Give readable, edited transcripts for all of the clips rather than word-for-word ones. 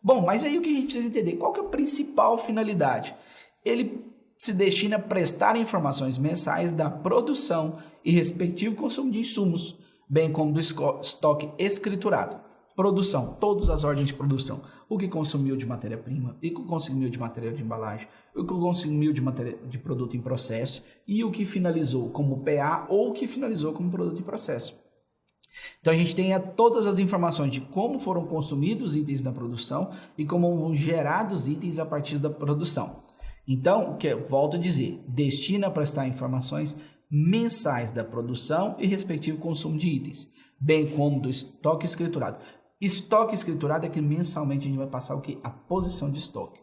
Bom, mas aí o que a gente precisa entender? Qual que é a principal finalidade? Ele se destina a prestar informações mensais da produção e respectivo consumo de insumos, bem como do estoque escriturado. Produção, todas as ordens de produção. O que consumiu de matéria-prima, o que consumiu de material de embalagem, o que consumiu de produto em processo e o que finalizou como PA ou o que finalizou como produto em processo. Então a gente tem todas as informações de como foram consumidos os itens na produção e como vão gerados itens a partir da produção. Então, volto a dizer, destina a prestar informações mensais da produção e respectivo consumo de itens, bem como do estoque escriturado. Estoque escriturado é que mensalmente a gente vai passar o que? A posição de estoque,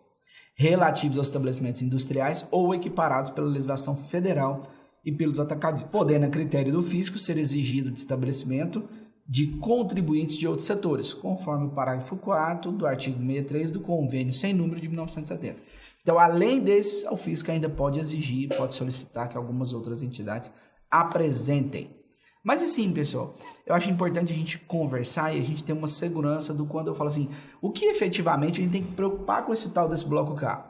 relativos aos estabelecimentos industriais ou equiparados pela legislação federal e pelos atacadistas, podendo, a critério do fisco, ser exigido de estabelecimento de contribuintes de outros setores, conforme o parágrafo 4º do artigo 63 do Convênio Sem Número de 1970. Então, além desses, o fisco ainda pode exigir, pode solicitar que algumas outras entidades apresentem. Mas assim, pessoal, eu acho importante a gente conversar e a gente ter uma segurança do quando eu falo assim, o que efetivamente a gente tem que preocupar com esse tal desse bloco K?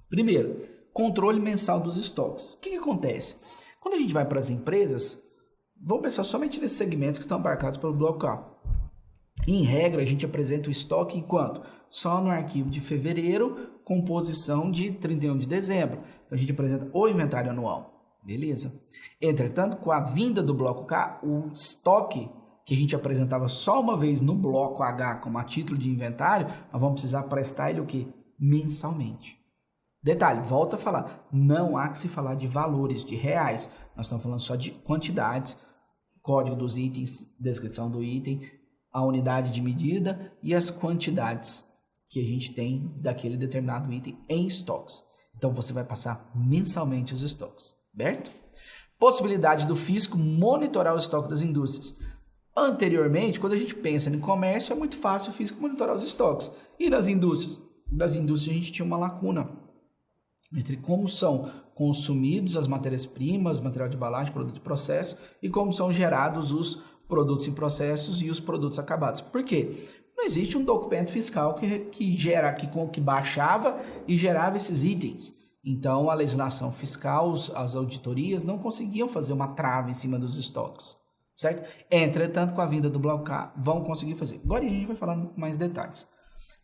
Primeiro, controle mensal dos estoques. O que acontece? Quando a gente vai para as empresas, vamos pensar somente nesses segmentos que estão abarcados pelo bloco K. Em regra, a gente apresenta o estoque em quanto? Só no arquivo de fevereiro, com posição de 31 de dezembro. Então, a gente apresenta o inventário anual. Beleza? Entretanto, com a vinda do bloco K, o estoque que a gente apresentava só uma vez no bloco H como a título de inventário, nós vamos precisar prestar ele o quê? Mensalmente. Detalhe, volto a falar, não há que se falar de valores, de reais. Nós estamos falando só de quantidades, código dos itens, descrição do item, a unidade de medida e as quantidades que a gente tem daquele determinado item em estoques. Então, você vai passar mensalmente os estoques, certo? Possibilidade do fisco monitorar o estoque das indústrias. Anteriormente, quando a gente pensa em comércio, é muito fácil o fisco monitorar os estoques. E nas indústrias? Das indústrias, a gente tinha uma lacuna entre como são consumidos as matérias-primas, material de embalagem, produto de processo, e como são gerados os produtos em processos e os produtos acabados. Por quê? Não existe um documento fiscal que baixava e gerava esses itens. Então, a legislação fiscal, as auditorias não conseguiam fazer uma trava em cima dos estoques, certo? Entretanto, com a vinda do bloco K, vão conseguir fazer. Agora a gente vai falar mais detalhes.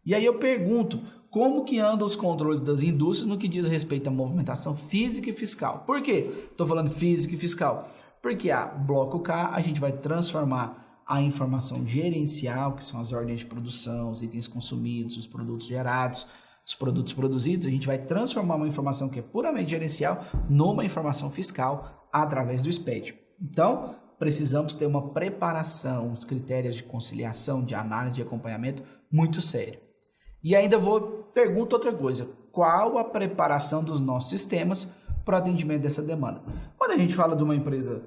E aí eu pergunto, como que andam os controles das indústrias no que diz respeito à movimentação física e fiscal? Por quê? Estou falando física e fiscal. Porque a bloco K, a gente vai transformar a informação gerencial, que são as ordens de produção, os itens consumidos, os produtos gerados, os produtos produzidos, a gente vai transformar uma informação que é puramente gerencial numa informação fiscal através do SPED. Então, precisamos ter uma preparação, os critérios de conciliação, de análise, de acompanhamento muito sério. E ainda pergunto outra coisa, qual a preparação dos nossos sistemas para o atendimento dessa demanda? Quando a gente fala de uma empresa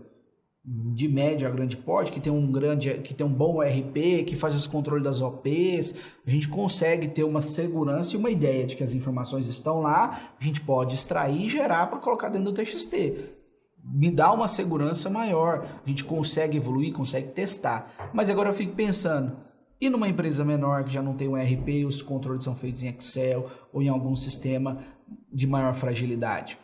de médio a grande porte, que tem um bom ERP, que faz os controles das OPs, a gente consegue ter uma segurança e uma ideia de que as informações estão lá, a gente pode extrair e gerar para colocar dentro do TXT. Me dá uma segurança maior, a gente consegue evoluir, consegue testar. Mas agora eu fico pensando, e numa empresa menor que já não tem um ERP, os controles são feitos em Excel ou em algum sistema de maior fragilidade?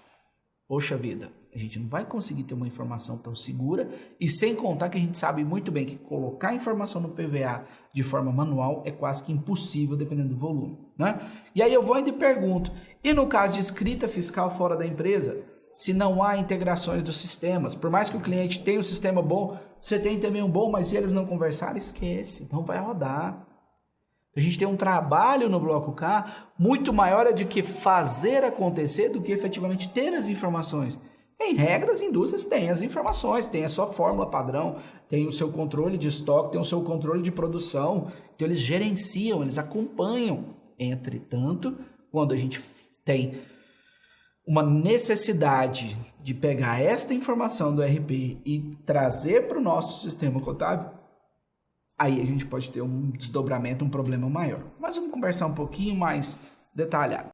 Poxa vida, a gente não vai conseguir ter uma informação tão segura, e sem contar que a gente sabe muito bem que colocar informação no PVA de forma manual é quase que impossível dependendo do volume, né? E aí eu vou ainda e pergunto, e no caso de escrita fiscal fora da empresa, se não há integrações dos sistemas, por mais que o cliente tenha um sistema bom, você tem também um bom, mas se eles não conversarem, esquece, não vai rodar. A gente tem um trabalho no bloco K muito maior de que fazer acontecer do que efetivamente ter as informações. Em regra, as indústrias têm as informações, têm a sua fórmula padrão, tem o seu controle de estoque, tem o seu controle de produção, então eles gerenciam, eles acompanham. Entretanto, quando a gente tem uma necessidade de pegar esta informação do RP e trazer para o nosso sistema contábil, aí a gente pode ter um desdobramento, um problema maior. Mas vamos conversar um pouquinho mais detalhado.